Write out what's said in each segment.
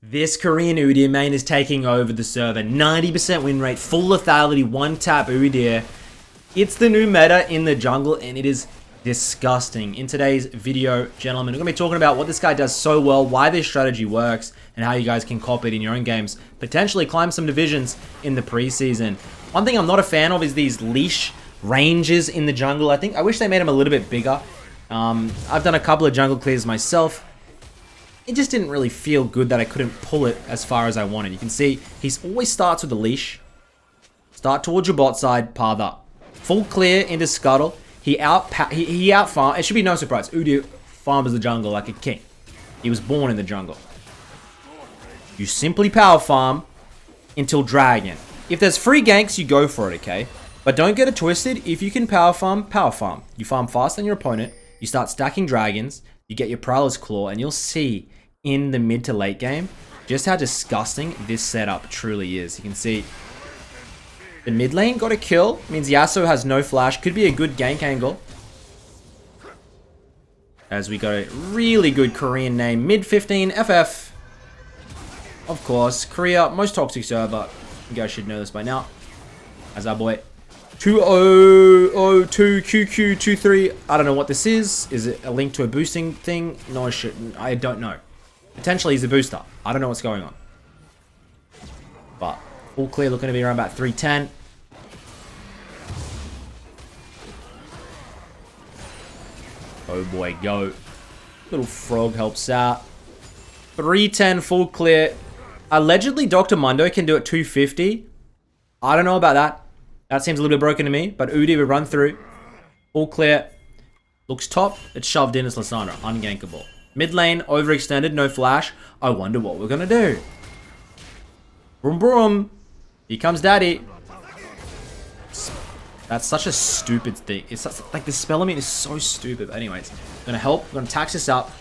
This Korean Udyr main is taking over the server. 90% win rate, full lethality, one tap Udyr. It's the new meta in the jungle and it is disgusting. In today's video, gentlemen, we're going to be talking about what this guy does so well, why this strategy works, and how you guys can copy it in your own games. Potentially climb some divisions in the preseason. One thing I'm not a fan of is these leash ranges in the jungle. I wish they made them a little bit bigger. I've done a couple of jungle clears myself. It just didn't really feel good that I couldn't pull it as far as I wanted. You can see he always starts with a leash. Start towards your bot side, path up. Full clear into Scuttle. He out farm. It should be no surprise. Udyr farms the jungle like a king. He was born in the jungle. You simply power farm until dragon. If there's free ganks, you go for it, okay? But don't get it twisted. If you can power farm, power farm. You farm faster than your opponent. You start stacking dragons. You get your Prowler's Claw, and you'll see in the mid to late game just how disgusting this setup truly is. You can see the mid lane got a kill. Means Yasuo has no flash. Could be a good gank angle. As we got a really good Korean name. Mid 15 FF. Of course, Korea, most toxic server. You guys should know this by now. As our boy 2002 QQ23. I don't know what this is. Is it a link to a boosting thing? No, I don't know. Potentially he's a booster. I don't know what's going on. But all clear, looking to be around about 310. Oh boy, go. Little frog helps out. 310 full clear. Allegedly, Dr. Mundo can do it 250. I don't know about that. That seems a little bit broken to me, but Udyr will run through. All clear. Looks top. It's shoved in as Lissandra. Ungankable. Mid lane, overextended, no flash. I wonder what we're going to do. Broom broom. Here comes daddy. That's such a stupid thing. It's such, like the spell is so stupid. But anyways, going to help. We're going to tax this up.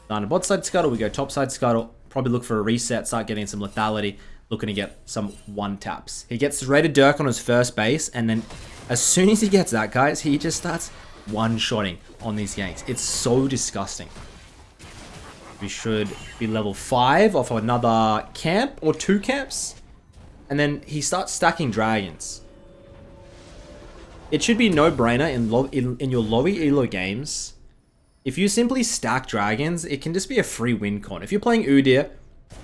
Down to bot side Scuttle. We go top side Scuttle. Probably look for a reset. Start getting some lethality. Looking to get some one taps. He gets rated Dirk on his first base, and then as soon as he gets that, guys, he just starts one-shotting on these ganks. It's so disgusting. We should be level 5 off of another camp or 2 camps, and then he starts stacking dragons. It should be no-brainer in your lowy elo games. If you simply stack dragons, it can just be a free win con. If you're playing Udyr,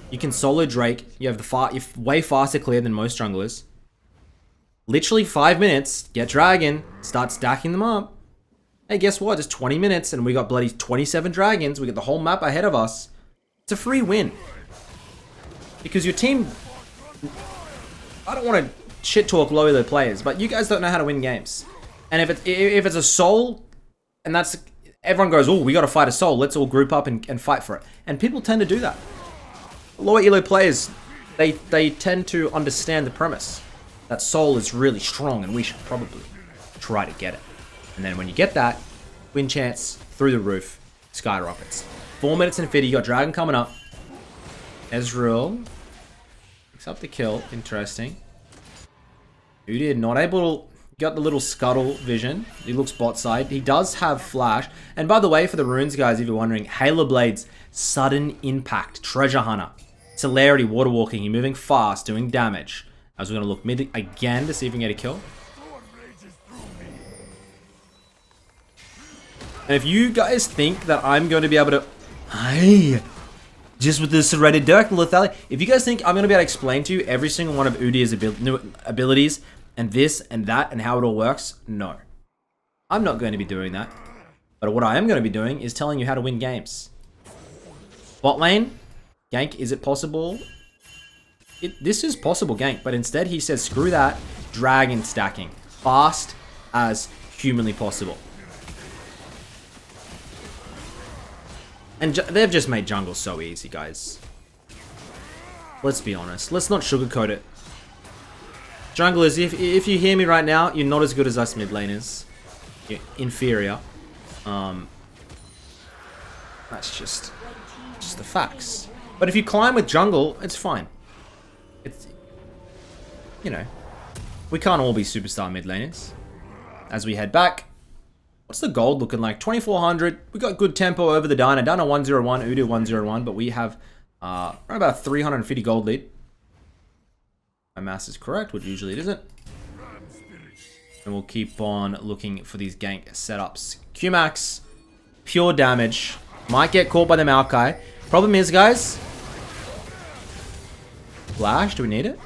you can solo Drake. You have you're way faster clear than most junglers. Literally 5 minutes. Get dragon. Start stacking them up. Hey, guess what? Just 20 minutes and we got bloody 27 dragons. We got the whole map ahead of us. It's a free win. Because your team... I don't want to shit talk low elo players, but you guys don't know how to win games. And if it's a soul, and that's... Everyone goes, oh, we got to fight a soul. Let's all group up and fight for it. And people tend to do that. Lower elo players, they tend to understand the premise that soul is really strong and we should probably try to get it. And then when you get that, win chance through the roof, skyrockets. 4 minutes and 50, you got dragon coming up. Ezreal picks up the kill, interesting. Udyr not able to... Got the little Scuttle vision. He looks bot side. He does have flash. And by the way, for the runes, guys, if you're wondering, Halo Blade's sudden impact, treasure hunter, celerity, water walking. You're moving fast, doing damage. As we're gonna look mid again to see if we can get a kill. And if you guys think that I'm going to be able to, hey, just with the serrated Dirk and lethality, if you guys think I'm gonna be able to explain to you every single one of Udyr's new abilities, and this and that and how it all works, no. I'm not going to be doing that. But what I am going to be doing is telling you how to win games. Bot lane, gank, is it possible? This is possible gank, but instead he says, screw that, dragon stacking. Fast as humanly possible. And they've just made jungle so easy, guys. Let's be honest. Let's not sugarcoat it. Junglers, if you hear me right now, you're not as good as us mid laners. You're inferior. That's just the facts. But if you climb with jungle, it's fine. It's, you know, we can't all be superstar mid laners. As we head back, what's the gold looking like? 2400. We got good tempo over the Dyna. Dyna 101, Udyr 101, but we have Around about a 350 gold lead. My math is correct, which usually it isn't. And we'll keep on looking for these gank setups. Q-Max, pure damage. Might get caught by the Maokai. Problem is, guys. Flash, do we need it?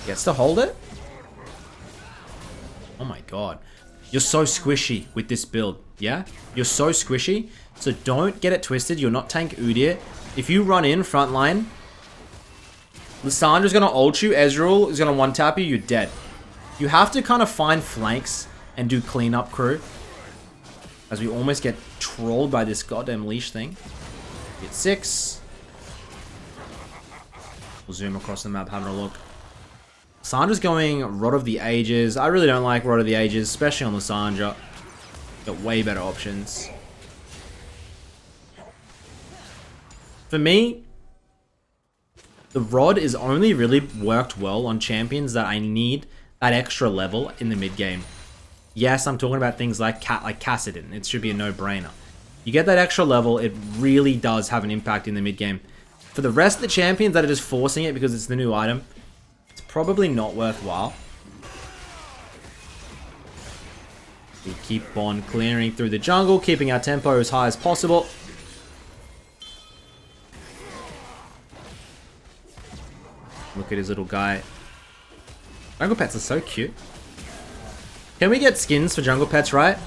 Gets to hold it. Oh my god. You're so squishy with this build, yeah? You're so squishy, so don't get it twisted. You're not tank Udyr. If you run in front line, Lissandra's gonna ult you, Ezreal is gonna one-tap you, you're dead. You have to kind of find flanks and do cleanup crew. As we almost get trolled by this goddamn leash thing. Get 6. We'll zoom across the map, having a look. Lissandra's going Rod of the Ages. I really don't like Rod of the Ages, especially on Lissandra. Got way better options. For me, the Rod is only really worked well on champions that I need that extra level in the mid game. Yes, I'm talking about things like Kassadin. It should be a no-brainer. You get that extra level, it really does have an impact in the mid game. For the rest of the champions that are just forcing it because it's the new item, it's probably not worthwhile. We keep on clearing through the jungle, keeping our tempo as high as possible. Look at his little guy. Jungle pets are so cute. Can we get skins for jungle pets, right?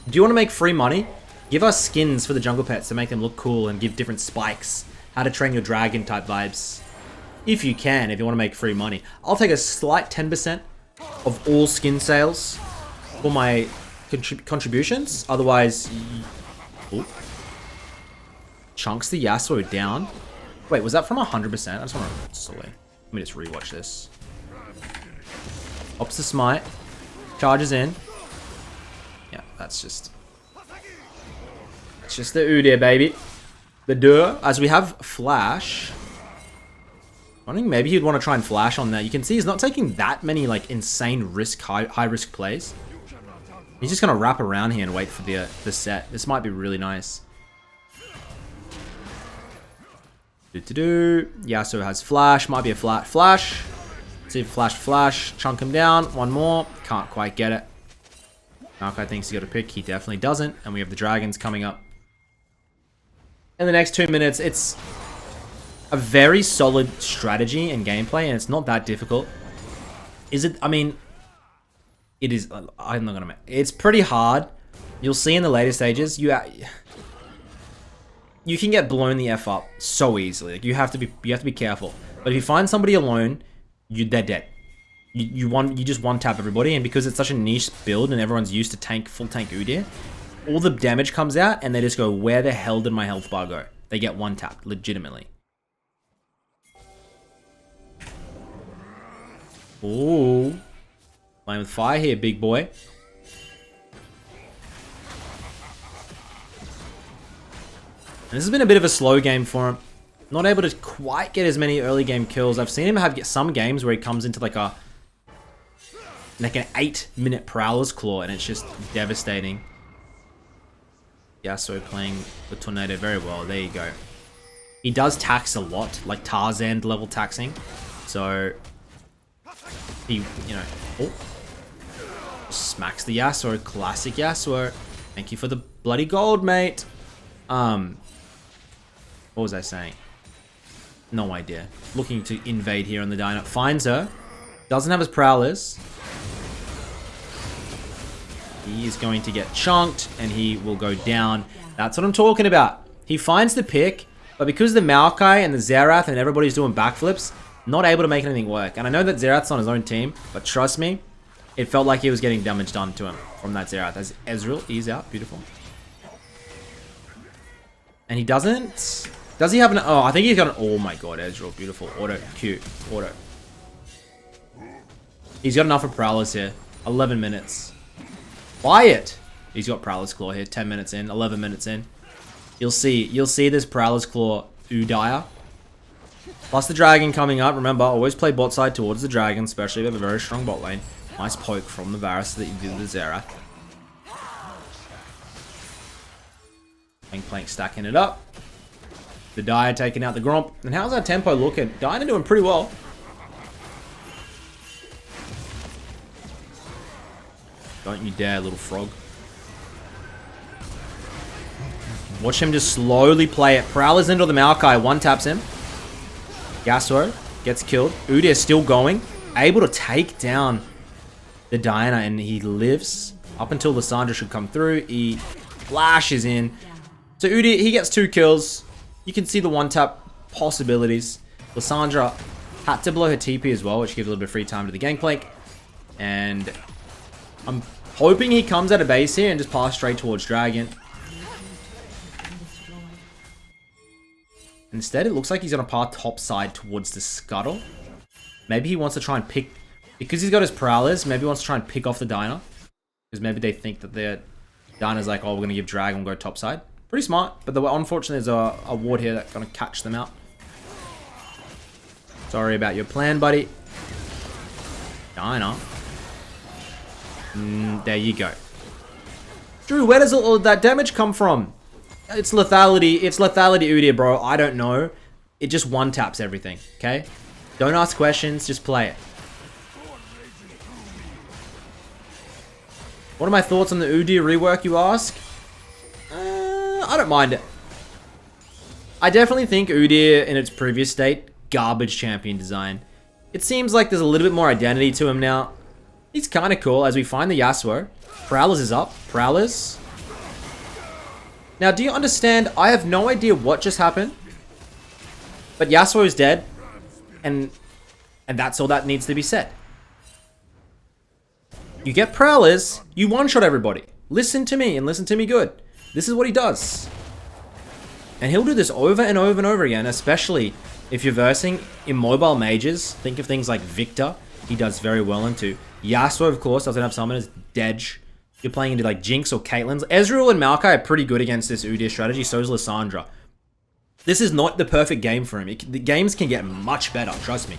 Do you want to make free money? Give us skins for the jungle pets to make them look cool and give different spikes. How to train your dragon type vibes. If you can, if you want to make free money. I'll take a slight 10% of all skin sales for my contributions. Otherwise... Ooh. Chunks the Yasuo down. Wait, was that from 100%? I just want to... Sorry. Let me just rewatch this. Ops the smite. Charges in. Yeah, that's just... It's just the Udyr, baby. The Dur. As we have Flash. I think maybe he'd want to try and Flash on that. You can see he's not taking that many, like, insane risk, high risk plays. He's just going to wrap around here and wait for the set. This might be really nice. Yasuo has Flash. Might be a flat Flash. See if Flash. Chunk him down. One more. Can't quite get it. Maokai thinks he's got a pick. He definitely doesn't. And we have the dragons coming up. In the next 2 minutes, it's a very solid strategy and gameplay, and it's not that difficult. Is it? I mean, it is. I'm not gonna. It's pretty hard. You'll see in the later stages. You can get blown the F up so easily. Like, you have to be careful. But if you find somebody alone, they're dead. You just one tap everybody, and because it's such a niche build and everyone's used to full tank Udyr, all the damage comes out and they just go, where the hell did my health bar go? They get one tapped, legitimately. Ooh. Playing with fire here, big boy. And this has been a bit of a slow game for him. Not able to quite get as many early game kills. I've seen him have some games where he comes into like an 8-minute Prowler's Claw, and it's just devastating. Yasuo playing the Tornado very well. There you go. He does tax a lot, like Tarzan level taxing. So he, smacks the Yasuo. Classic Yasuo. Thank you for the bloody gold, mate. What was I saying? No idea. Looking to invade here on the dino. Finds her. Doesn't have his Prowlers. He is going to get chunked, and he will go down. That's what I'm talking about. He finds the pick, but because the Maokai and the Xerath and everybody's doing backflips, not able to make anything work. And I know that Xerath's on his own team, but trust me, it felt like he was getting damage done to him from that Xerath. As Ezreal, he's out. Beautiful. And he doesn't... Does he have an... Oh, I think he's got an... Oh my god, Ezreal. Beautiful. Auto. Cute. Auto. He's got enough for Prowlers here. 11 minutes. Buy it! He's got Prowler's Claw here. 10 minutes in. 11 minutes in. You'll see this Prowler's Claw Udyr. Plus the dragon coming up. Remember, always play bot side towards the dragon, especially if you have a very strong bot lane. Nice poke from the Varus that you did with the Xerath. Plank stacking it up. The Dire taking out the Gromp. And how's our tempo looking? Diana doing pretty well. Don't you dare, little frog. Watch him just slowly play it. Prowler's into the Maokai. One taps him. Yasuo gets killed. Udyr still going. Able to take down the Diana, and he lives up until Lissandra should come through. He flashes in. So Udyr, he gets 2 kills. You can see the one-tap possibilities. Lissandra had to blow her TP as well, which gives a little bit of free time to the Gangplank. And I'm hoping he comes out of base here and just pass straight towards Dragon. Instead, it looks like he's going to pass top side towards the Scuttle. Maybe he wants to try and pick... Because he's got his Prowlers, maybe he wants to try and pick off the Diner. Because maybe they think that their Diner's like, oh, we're going to give Dragon and go top side. Pretty smart. But unfortunately, there's a ward here that's going to catch them out. Sorry about your plan, buddy. Diner. There you go. Drew, where does all of that damage come from? It's lethality. It's lethality Udyr, bro. I don't know. It just one-taps everything, okay? Don't ask questions. Just play it. What are my thoughts on the Udyr rework, you ask? I don't mind it. I definitely think Udyr, in its previous state, garbage champion design. It seems like there's a little bit more identity to him now. He's kind of cool as we find the Yasuo. Prowlers is up. Prowlers. Now, do you understand? I have no idea what just happened. But Yasuo is dead. And that's all that needs to be said. You get Prowlers, you one-shot everybody. Listen to me and listen to me good. This is what he does. And he'll do this over and over and over again, especially if you're versing immobile mages. Think of things like Victor. He does very well into. Yasuo, of course, doesn't have summoners. Dej. You're playing into like Jinx or Caitlyn's. Ezreal and Maokai are pretty good against this Udyr strategy. So is Lissandra. This is not the perfect game for him. The games can get much better, trust me.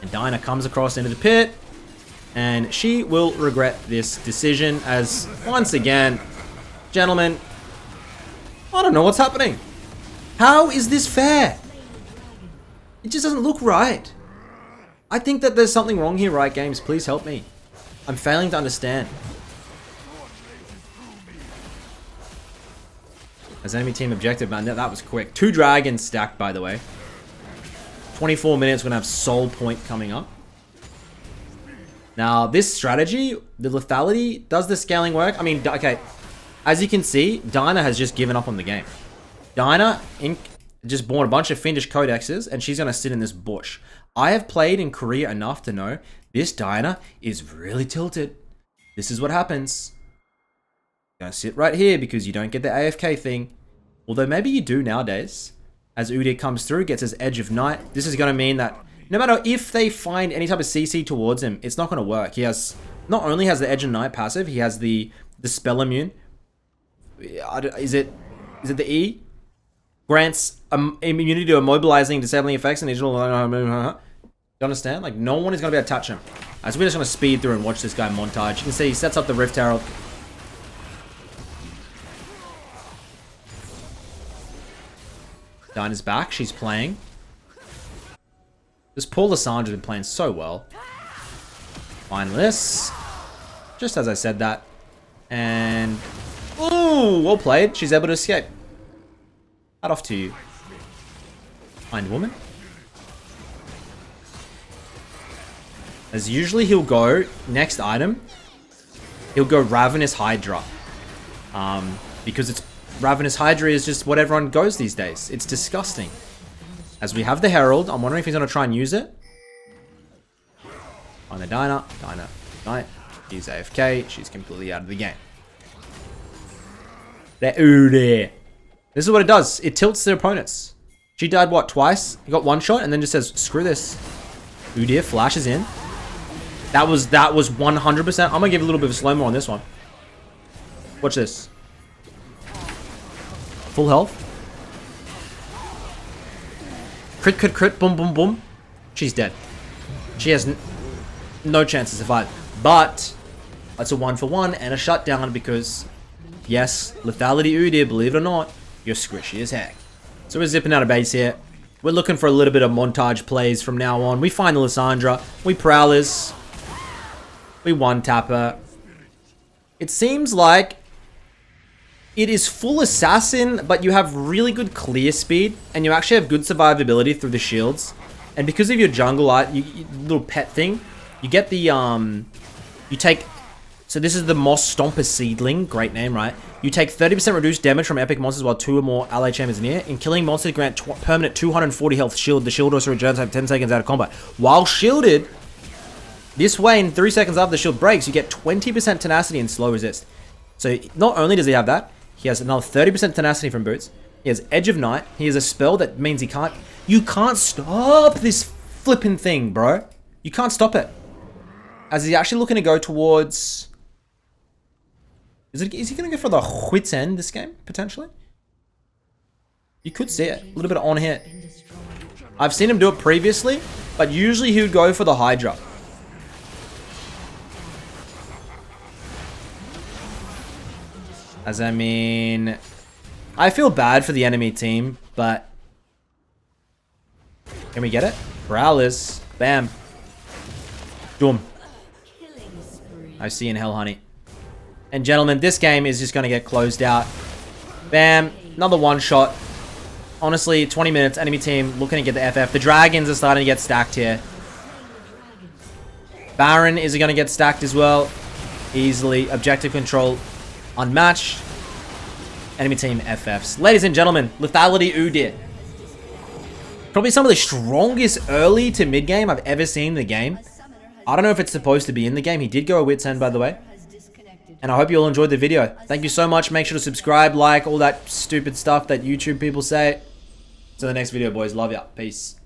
And Dinah comes across into the pit. And she will regret this decision as, once again, gentlemen, I don't know what's happening. How is this fair? It just doesn't look right. I think that there's something wrong here, Riot Games. Please help me. I'm failing to understand. As enemy team objective, man, that was quick. 2 dragons stacked, by the way. 24 minutes, we're going to have Soul Point coming up. Now, this strategy, the lethality, does the scaling work? I mean, okay, as you can see, Dinah has just given up on the game. Dinah just bought a bunch of Finnish codexes, and she's going to sit in this bush. I have played in Korea enough to know this Dinah is really tilted. This is what happens. You're going to sit right here because you don't get the AFK thing. Although maybe you do nowadays. As Udyr comes through, gets his Edge of Night. This is going to mean that no matter if they find any type of CC towards him, it's not going to work. He has, not only has the Edge of Night passive, he has the Spell Immune. Is it the E? Grants immunity to immobilizing, disabling effects and digital. You understand? Like, no one is going to be able to touch him. So we're just going to speed through and watch this guy montage. You can see he sets up the Rift Herald. Dinah's back. She's playing. This poor Lissandra has been playing so well. Find this. Just as I said that. And... ooh, well played. She's able to escape. Hat off to you. Find woman. As usually he'll go, next item, he'll go Ravenous Hydra. Because it's Ravenous Hydra is just what everyone goes these days. It's disgusting. As we have the Herald, I'm wondering if he's going to try and use it. On the Dinah. Night. She's AFK. She's completely out of the game. There. This is what it does. It tilts their opponents. She died, what, twice? He got one shot and then just says, screw this. Udyr flashes in. That was 100%. I'm going to give a little bit of a slow-mo on this one. Watch this. Full health. Crit, boom, boom, boom. She's dead. She has no chance to survive. But, that's a 1-for-1 and a shutdown because Yes, lethality Udyr, believe it or not, you're squishy as heck. So we're zipping out of base here. We're looking for a little bit of montage plays from now on. We find the Lissandra. We Prowlers. We one-tap her. It seems like it is full assassin, but you have really good clear speed, and you actually have good survivability through the shields. And because of your jungle art, little pet thing, you get the, you take, so this is the Moss Stomper Seedling, great name, right? You take 30% reduced damage from epic monsters while 2 or more ally chambers near. In killing monsters, grant permanent 240 health shield. The shield also regenerates after 10 seconds out of combat. While shielded, this way in 3 seconds after the shield breaks, you get 20% tenacity and slow resist. So not only does he have that, he has another 30% tenacity from boots. He has Edge of Night. He has a spell that means you can't stop this flipping thing, bro. You can't stop it. As he's actually looking to go towards... Is he going to go for the Wit's End this game, potentially? You could see it. A little bit of on hit. I've seen him do it previously, but usually he would go for the Hydra. As I mean... I feel bad for the enemy team, but... Can we get it? Prowlers. Bam. Doom. I see in Hell Honey. And gentlemen, this game is just going to get closed out. Bam. Another one shot. Honestly, 20 minutes. Enemy team looking to get the FF. The dragons are starting to get stacked here. Baron is going to get stacked as well. Easily. Objective control unmatched. Enemy team FFs. Ladies and gentlemen, lethality Udyr. Probably some of the strongest early to mid game I've ever seen in the game. I don't know if it's supposed to be in the game. He did go a Wit's End, by the way. And I hope you all enjoyed the video. Thank you so much. Make sure to subscribe, like, all that stupid stuff that YouTube people say. To the next video, boys. Love ya. Peace.